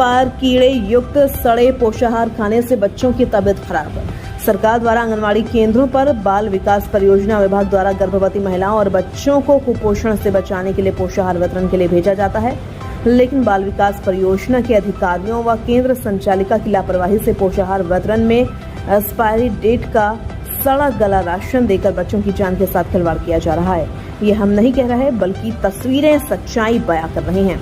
Expire कीड़े युक्त सड़े पोषाहार खाने से बच्चों की तबीयत खराब। सरकार द्वारा आंगनवाड़ी केंद्रों पर बाल विकास परियोजना विभाग द्वारा गर्भवती महिलाओं और बच्चों को कुपोषण से बचाने के लिए पोषाहार वितरण के लिए भेजा जाता है, लेकिन बाल विकास परियोजना के अधिकारियों व केंद्र संचालिका की लापरवाही से पोषाहार वितरण में एक्सपायरी डेट का सड़ा गला राशन देकर बच्चों की जान के साथ खिलवाड़ किया जा रहा है। ये हम नहीं कह रहे, बल्कि तस्वीरें सच्चाई बयां कर रही हैं।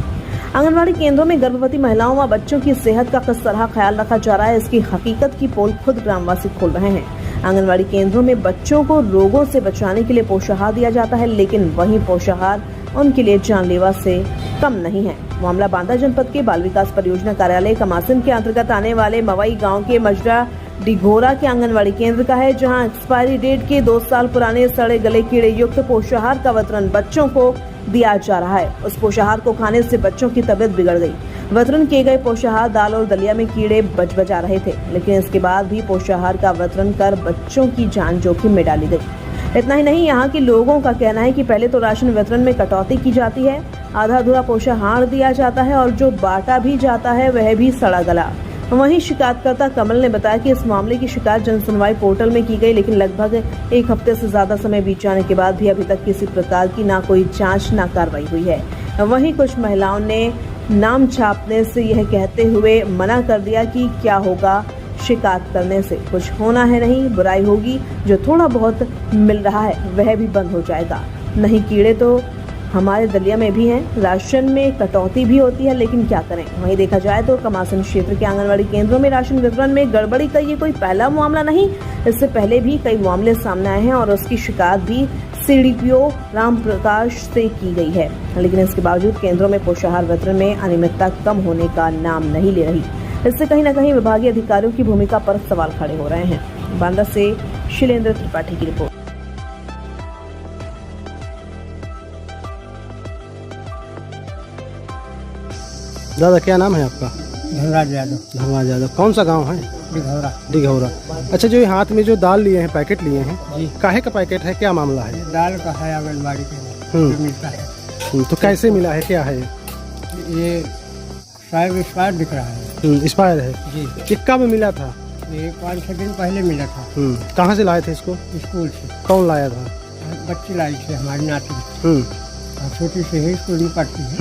आंगनवाड़ी केंद्रों में गर्भवती महिलाओं व बच्चों की सेहत का किस तरह ख्याल रखा जा रहा है, इसकी हकीकत की पोल खुद ग्रामवासी खोल रहे हैं। आंगनवाड़ी केंद्रों में बच्चों को रोगों से बचाने के लिए पोषाहार दिया जाता है, लेकिन वही पोषाहार उनके लिए जानलेवा से कम नहीं है। मामला बांदा जनपद के बाल विकास परियोजना कार्यालय कमासिन के अंतर्गत आने वाले मवई गाँव के मजरा डिघोरा के आंगनवाड़ी केंद्र का है, जहां एक्सपायरी डेट के 2 साल पुराने सड़े गले कीड़े युक्त पोषाहार का वितरण बच्चों को दिया जा रहा है। उस पोषाहार को खाने से बच्चों की तबीयत बिगड़ गई। वितरण किए गए पोषाहार दाल और दलिया में कीड़े बजा रहे थे, लेकिन इसके बाद भी पोषाहार का वितरण कर बच्चों की जान जोखिम में डाली गई। इतना ही नहीं, यहाँ के लोगों का कहना है कि पहले तो राशन वितरण में कटौती की जाती है, आधा अधूरा पोषाहार दिया जाता है और जो बांटा भी जाता है वह भी सड़ा गला। वहीं शिकायतकर्ता कमल ने बताया कि इस मामले की शिकायत जन सुनवाई पोर्टल में की गई, लेकिन लगभग 1 हफ्ते से ज्यादा समय बीत जाने के बाद भी अभी तक किसी प्रकार की ना कोई जांच ना कार्रवाई हुई है। वहीं कुछ महिलाओं ने नाम छापने से यह कहते हुए मना कर दिया कि क्या होगा शिकायत करने से, कुछ होना है नहीं, बुराई होगी, जो थोड़ा बहुत मिल रहा है वह भी बंद हो जाएगा। नहीं, कीड़े तो हमारे दलिया में भी हैं, राशन में कटौती भी होती है, लेकिन क्या करें। वहीं देखा जाए तो कमासन क्षेत्र के आंगनवाड़ी केंद्रों में राशन वितरण में गड़बड़ी का ये कोई पहला मामला नहीं, इससे पहले भी कई मामले सामने आए हैं और उसकी शिकायत भी सीडीपीओ राम प्रकाश से की गई है, लेकिन इसके बावजूद केंद्रों में पोषाहार वितरण में अनियमितता कम होने का नाम नहीं ले रही। इससे कहीं न कहीं विभागीय अधिकारियों की भूमिका पर सवाल खड़े हो रहे हैं। बांदा से शैलेंद्र त्रिपाठी की रिपोर्ट। दादा, क्या नाम है आपका? धनराज यादव। धनराज यादव। कौन सा गांव है? डिघौरा। डिघौरा। अच्छा, जो ये हाथ में जो दाल लिए हैं, पैकेट लिए हैं, जी, काहे का पैकेट है, क्या मामला है? दाल का है, आंगनबाड़ी के लिए मिलता है। तो कैसे मिला है, क्या है ये? शायद एक्सपायर दिख रहा है। एक्सपायर है जी। ये कब मिला था? ये 5-6 दिन पहले मिला था। कहाँ से लाए थे इसको? स्कूल से। कौन लाया था? बच्ची लाई थी, हमारी नाती। छोटी से ही स्कूल में पढ़ती है।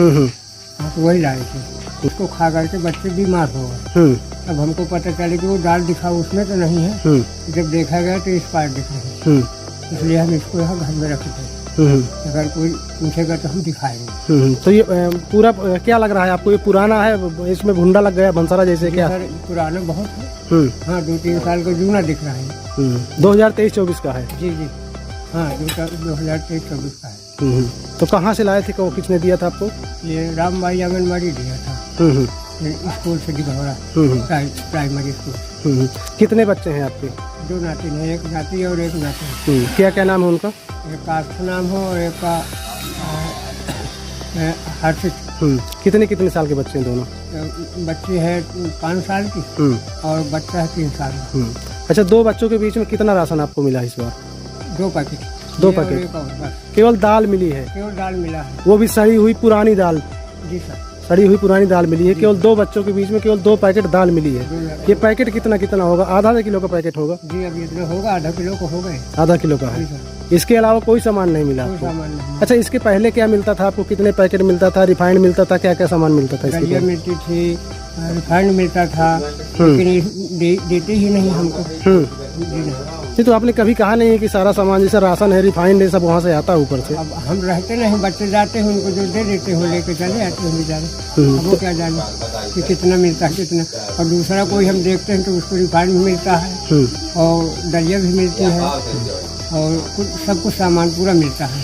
तो वही लाए थे। उसको खा करके बच्चे बीमार हो गए। अब हमको पता चले कि वो दाल दिखा उसमें तो नहीं है। जब देखा गया तो एक्सपायर दिख रही है, इसलिए हम इसको यहाँ घर में रखे थे। अगर कोई पूछेगा तो हम दिखाएंगे। तो ये पूरा क्या लग रहा है आपको? ये पुराना है, इसमें भुंडा लग गया भंसारा जैसे? क्या सर, पुराना बहुत है। हाँ, 2-3 साल का जूना दिख रहा है। 2023-24 का है? जी जी, हाँ, 2023-24 का है। तो कहाँ से लाए थे, को किसने दिया था आपको? ये रामबाई आंगनबाड़ी दिया था। स्कूल से डिघौरा, प्राइमरी स्कूल। कितने बच्चे हैं आपके? 2 नाती हैं, एक नाती और एक नाती। क्या क्या नाम है उनका? एक का नाम हो और एक का हर्षित। कितने साल के बच्चे हैं दोनों? बच्ची है 5 साल की और बच्चा है 3 साल का। अच्छा, 2 बच्चों के बीच में कितना राशन आपको मिला इस बार? 2 पैकेट। 2 पैकेट? केवल दाल मिली है? केवल दाल मिला है, वो भी सड़ी हुई पुरानी दाल? जी सर, सड़ी हुई पुरानी दाल मिली है। केवल 2 बच्चों के बीच में केवल 2 पैकेट दाल मिली है। ये पैकेट कितना होगा? आधा किलो का पैकेट होगा? जी, अभी इतना होगा, आधा किलो को हो गए। आधा किलो का है। इसके अलावा कोई सामान नहीं मिला आपको? सामान नहीं। अच्छा, इसके पहले क्या मिलता था आपको? कितने पैकेट मिलता था? रिफाइंड मिलता था? क्या क्या सामान मिलता था? दलिया मिलती थी, रिफाइंड मिलता था, लेकिन देते ही नहीं हमको। तो आपने कभी कहा नहीं है कि सारा सामान जैसे राशन है, रिफाइंड है, सब वहाँ से आता है ऊपर से? अब हम रहते नहीं, बच्चे जाते हैं, उनको जो दे देते हो लेके चले आते हैं बेचारे। अब वो क्या जाने कि कितना मिलता है कितना। और दूसरा कोई हम देखते हैं तो उसको रिफाइंड भी मिलता है और दलिया भी मिलती है और सब कुछ सामान पूरा मिलता है।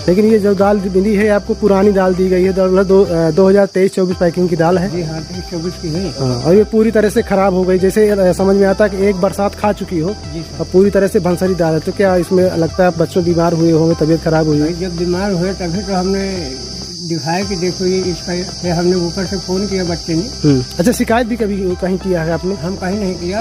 लेकिन ये जो दाल मिली है आपको, पुरानी दाल दी गई है, 2023-24 पैकिंग की दाल है। जी हाँ, 23-24 की है। और ये पूरी तरह से खराब हो गई, जैसे समझ में आता है कि एक बरसात खा चुकी हो और पूरी तरह से भंसरी दाल है। तो क्या इसमें लगता है बच्चों बीमार हुए होंगे, तबीयत खराब हुई है? जब बीमार हुए तभी तो हमने दिखाया कि देखो ये इसका, फिर हमने ऊपर से फोन किया बच्चे ने। अच्छा, शिकायत भी कभी कहीं किया है आपने? हम कहीं नहीं किया,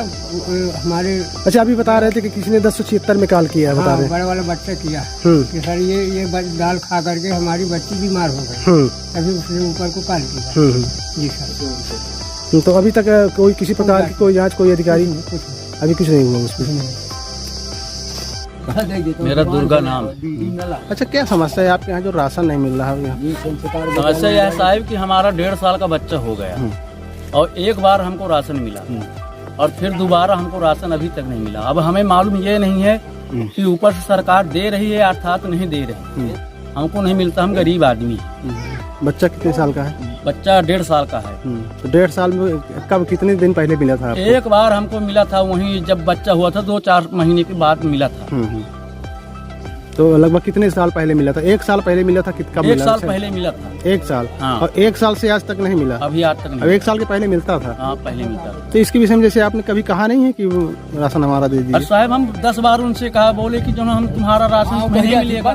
हमारे अच्छा, अभी बता रहे थे कि किसी ने 1076 में कॉल किया, बता रहे बड़ा वाला बच्चा किया हम्म। कि सर ये दाल खा करके हमारी बच्ची बीमार हो गई, तभी उसने ऊपर को कॉल किया। जी सर। तो अभी तक कोई किसी प्रकार की कोई जांच, कोई अधिकारी अभी कुछ नहीं हुआ उसमें? मेरा दुर्गा नाम। अच्छा, क्या समस्या है आपके यहाँ जो राशन नहीं मिल रहा है यहाँ? समस्या यह साहब कि हमारा 1.5 साल का बच्चा हो गया और एक बार हमको राशन मिला और फिर दोबारा हमको राशन अभी तक नहीं मिला। अब हमें मालूम ये नहीं है कि ऊपर से सरकार दे रही है अर्थात नहीं दे रही है, हमको नहीं मिलता। हम गरीब आदमी हैं। बच्चा कितने साल का है? बच्चा 1.5 साल का है। तो 1.5 साल में कब, कितने दिन पहले मिला था आपको? एक बार हमको मिला था, वहीं जब बच्चा हुआ था 2-4 महीने के बाद मिला था। तो लगभग कितने साल पहले मिला था? 1 साल पहले मिला था? कब मिला? 1 साल पहले मिला था। 1 साल? हाँ। और 1 साल से आज तक नहीं मिला? अभी आज तक नहीं। अब 1 साल के पहले मिलता था? हाँ, पहले मिलता था। तो इसके विषय में जैसे आपने कभी कहा नहीं है कि वो राशन हमारा दे दीजिए? साहब हम 10 बार उनसे कहा, बोले कि जो हम तुम्हारा राशन नहीं मिलेगा।